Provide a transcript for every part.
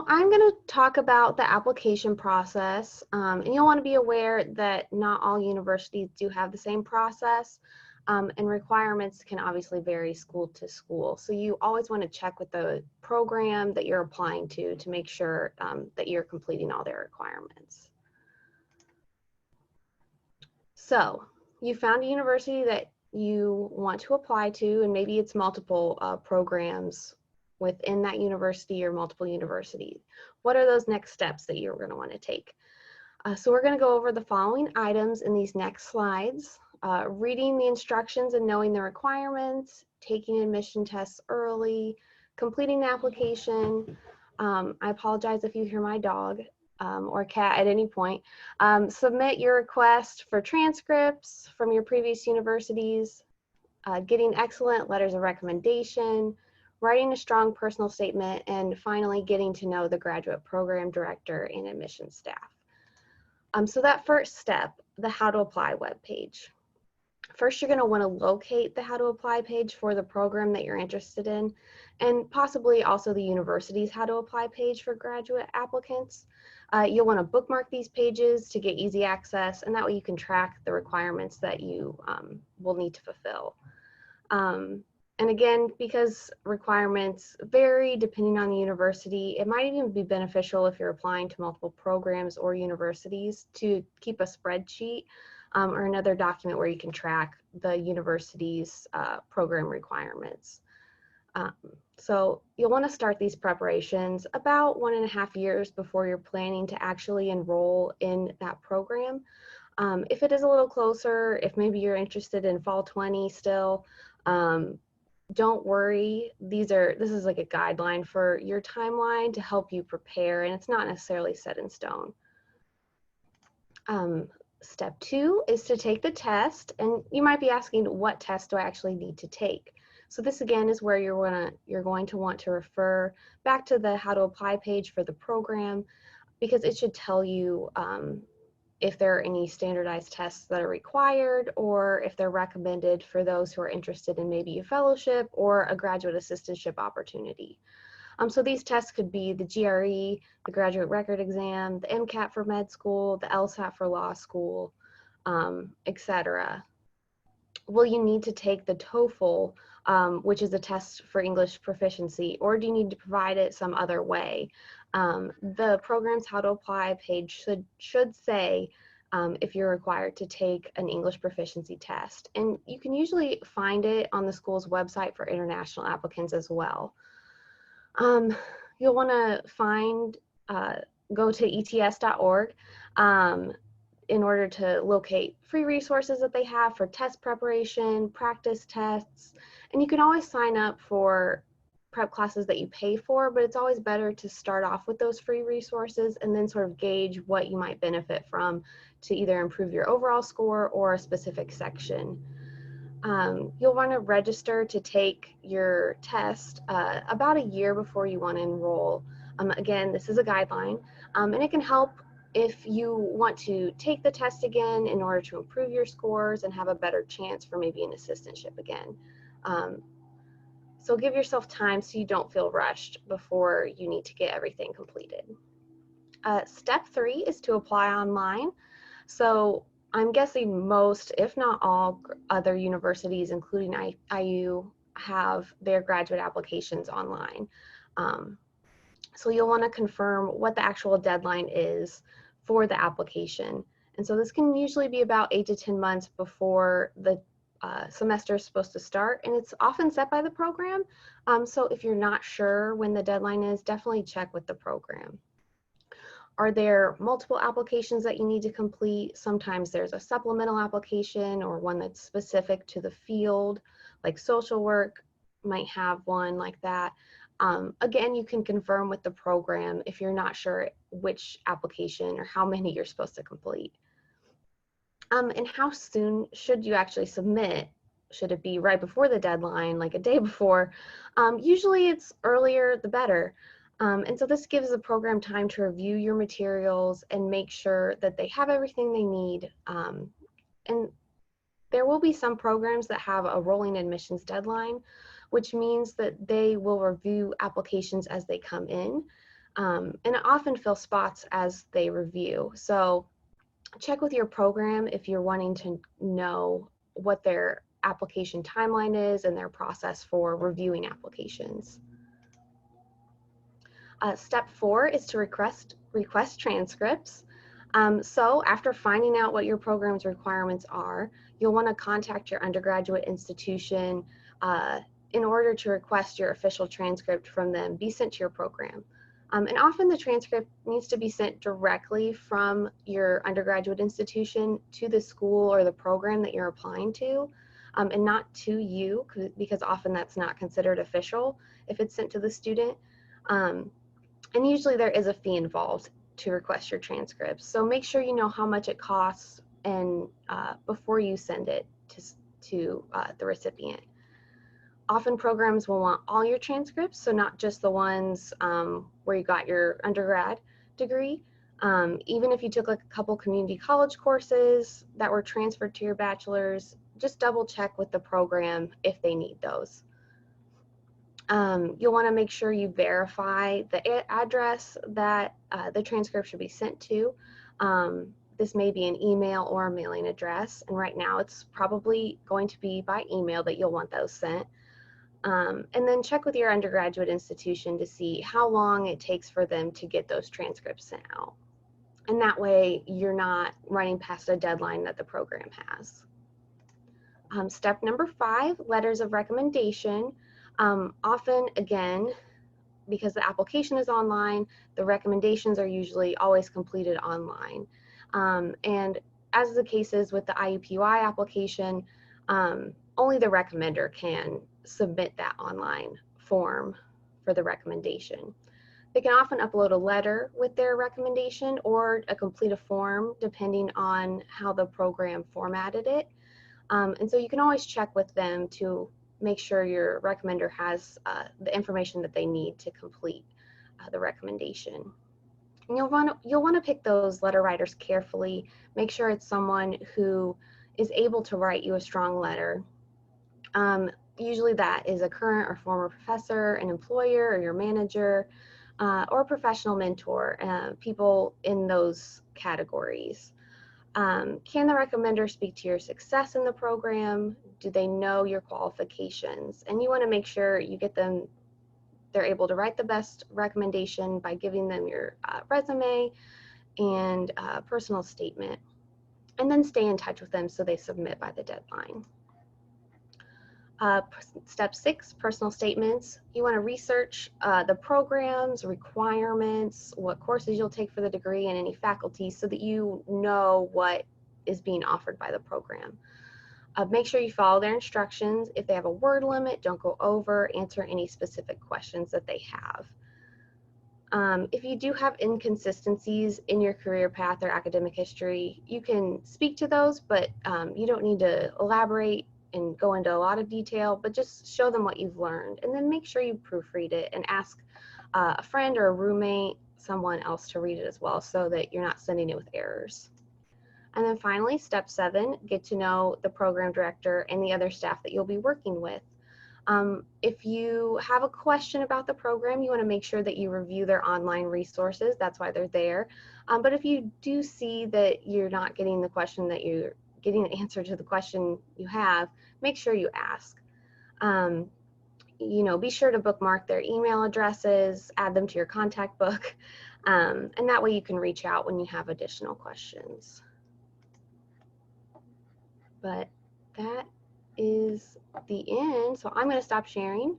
I'm going to talk about the application process, and you'll want to be aware that not all universities do have the same process, and requirements can obviously vary school to school. So you always want to check with the program that you're applying to make sure that you're completing all their requirements. So you found a university that you want to apply to, and maybe it's multiple programs within that university or multiple universities. What are those next steps that you're going to want to take? So we're going to go over the following items in these next slides. Reading the instructions and knowing the requirements, taking admission tests early, completing the application. I apologize if you hear my dog or cat at any point. Submit your request for transcripts from your previous universities, getting excellent letters of recommendation, writing a strong personal statement, and finally getting to know the graduate program director and admissions staff. So that first step, the How to Apply webpage. First, you're going to want to locate the How to Apply page for the program that you're interested in, and possibly also the university's How to Apply page for graduate applicants. You'll want to bookmark these pages to get easy access, and that way you can track the requirements that you will need to fulfill. And again, because requirements vary depending on the university, it might even be beneficial if you're applying to multiple programs or universities to keep a spreadsheet or another document where you can track the university's program requirements. So you'll want to start these preparations about 1.5 years before you're planning to actually enroll in that program. If it is a little closer, if maybe you're interested in fall 20 still, don't worry. This is like a guideline for your timeline to help you prepare, and it's not necessarily set in stone. Step 2 is to take the test, and you might be asking, what test do I actually need to take? So this again is where you're going to want to refer back to the How to Apply page for the program, because it should tell you if there are any standardized tests that are required, or if they're recommended for those who are interested in maybe a fellowship or a graduate assistantship opportunity. So these tests could be the GRE, the graduate record exam, the MCAT for med school, the LSAT for law school, etc. Will you need to take the TOEFL, which is a test for English proficiency, or do you need to provide it some other way? The program's How to Apply page should say if you're required to take an English proficiency test. And you can usually find it on the school's website for international applicants as well. You'll want to go to ets.org in order to locate free resources that they have for test preparation, practice tests, and you can always sign up for prep classes that you pay for, but it's always better to start off with those free resources and then sort of gauge what you might benefit from to either improve your overall score or a specific section. You'll want to register to take your test about a year before you want to enroll. Again, this is a guideline, and it can help if you want to take the test again in order to improve your scores and have a better chance for maybe an assistantship again. So give yourself time so you don't feel rushed before you need to get everything completed. Step 3 is to apply online. So I'm guessing most, if not all, other universities, including IU, have their graduate applications online. So you'll want to confirm what the actual deadline is for the application. And so this can usually be about 8 to 10 months before the semester is supposed to start, and it's often set by the program. So if you're not sure when the deadline is, definitely check with the program. Are there multiple applications that you need to complete? Sometimes there's a supplemental application or one that's specific to the field, like social work might have one like that. Again, you can confirm with the program if you're not sure which application or how many you're supposed to complete. And how soon should you actually submit? Should it be right before the deadline, like a day before? Usually it's earlier, the better. And so this gives the program time to review your materials and make sure that they have everything they need. And there will be some programs that have a rolling admissions deadline, which means that they will review applications as they come in. and often fill spots as they review. So check with your program if you're wanting to know what their application timeline is and their process for reviewing applications. Step 4 is to request transcripts. So after finding out what your program's requirements are, you'll want to contact your undergraduate institution in order to request your official transcript from them be sent to your program. And often the transcript needs to be sent directly from your undergraduate institution to the school or the program that you're applying to, and not to you, because often that's not considered official if it's sent to the student. And usually there is a fee involved to request your transcripts. So make sure you know how much it costs and before you send it to the recipient. Often programs will want all your transcripts, so not just the ones where you got your undergrad degree. Even if you took like a couple community college courses that were transferred to your bachelor's, just double check with the program if they need those. You'll want to make sure you verify the address that the transcript should be sent to. This may be an email or a mailing address, and right now it's probably going to be by email that you'll want those sent. And then check with your undergraduate institution to see how long it takes for them to get those transcripts sent out. And that way you're not running past a deadline that the program has. Step number 5, letters of recommendation. Often, again, because the application is online, the recommendations are usually always completed online. And as the case is with the IUPUI application, only the recommender can submit that online form for the recommendation. They can often upload a letter with their recommendation or complete a form depending on how the program formatted it. And so you can always check with them to make sure your recommender has the information that they need to complete the recommendation. And you'll want to pick those letter writers carefully. Make sure it's someone who is able to write you a strong letter. Usually that is a current or former professor, an employer, or your manager, or a professional mentor, people in those categories. Can the recommender speak to your success in the program? Do they know your qualifications? And you want to make sure you get them, they're able to write the best recommendation by giving them your resume and personal statement. And then stay in touch with them so they submit by the deadline. Step 6, personal statements. You want to research the programs, requirements, what courses you'll take for the degree, and any faculty so that you know what is being offered by the program. Make sure you follow their instructions. If they have a word limit, don't go over. Answer any specific questions that they have. If you do have inconsistencies in your career path or academic history, you can speak to those, but you don't need to elaborate and go into a lot of detail, but just show them what you've learned, and then make sure you proofread it and ask a friend or a roommate, someone else to read it as well so that you're not sending it with errors. And then finally, step 7, get to know the program director and the other staff that you'll be working with. If you have a question about the program, you want to make sure that you review their online resources. That's why they're there. But if you do see that you're not getting the question that you're getting the answer to the question you have, make sure you ask. Be sure to bookmark their email addresses, add them to your contact book, and that way you can reach out when you have additional questions. But that is the end, so I'm going to stop sharing.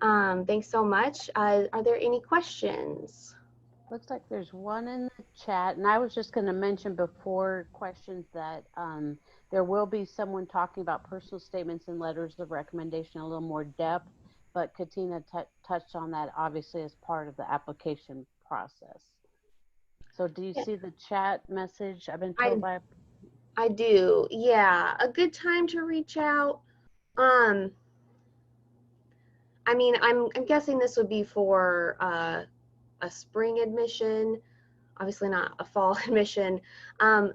Thanks so much. Are there any questions? Looks like there's one in the chat, and I was just going to mention before questions that there will be someone talking about personal statements and letters of recommendation in a little more depth, but Katina touched on that obviously as part of the application process. So do you see the chat message? I've been told by... I do, yeah. A good time to reach out. I mean, I'm guessing this would be for a spring admission, obviously not a fall admission.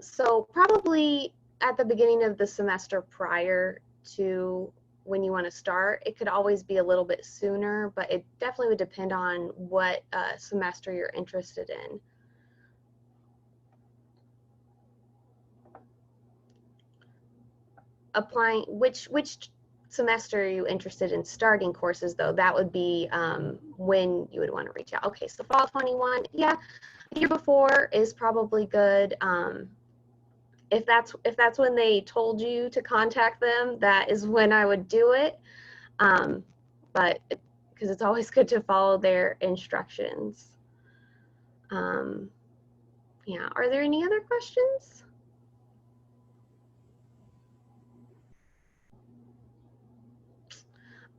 So probably at the beginning of the semester prior to when you want to start. It could always be a little bit sooner, but it definitely would depend on what semester you're interested in. Applying, which semester are you interested in starting courses though? That would be when you would want to reach out. Okay, so fall 21, yeah, the year before is probably good. If that's when they told you to contact them, that is when I would do it. But because it's always good to follow their instructions. Yeah, are there any other questions?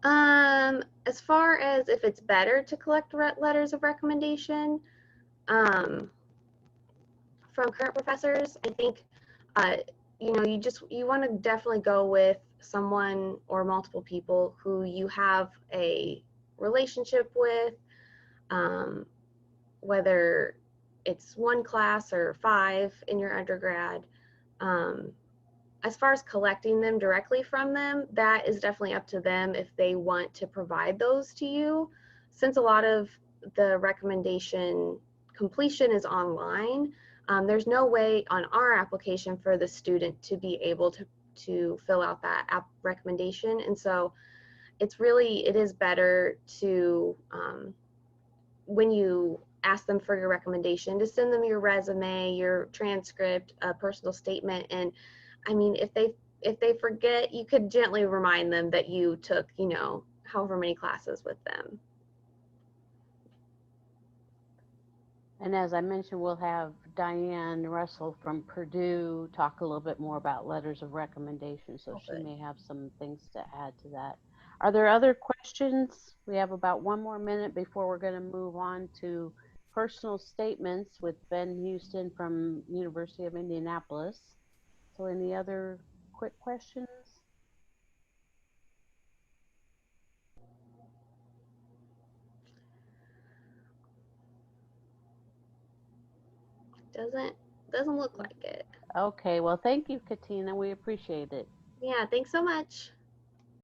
As far as if it's better to collect letters of recommendation from current professors, I think you know, you want to definitely go with someone or multiple people who you have a relationship with, whether it's one class or 5 in your undergrad. As far as collecting them directly from them, that is definitely up to them if they want to provide those to you. Since a lot of the recommendation completion is online, there's no way on our application for the student to be able to fill out that recommendation. And so it is better to, when you ask them for your recommendation, to send them your resume, your transcript, a personal statement. And I mean, if they forget, you could gently remind them that you took, you know, however many classes with them. And as I mentioned, we'll have Diane Russell from Purdue talk a little bit more about letters of recommendation, so she may have some things to add to that. Are there other questions? We have about 1 more minute before we're going to move on to personal statements with Ben Houston from University of Indianapolis. So any other quick questions? Doesn't look like it. Okay, well, thank you, Katina. We appreciate it. Yeah, thanks so much.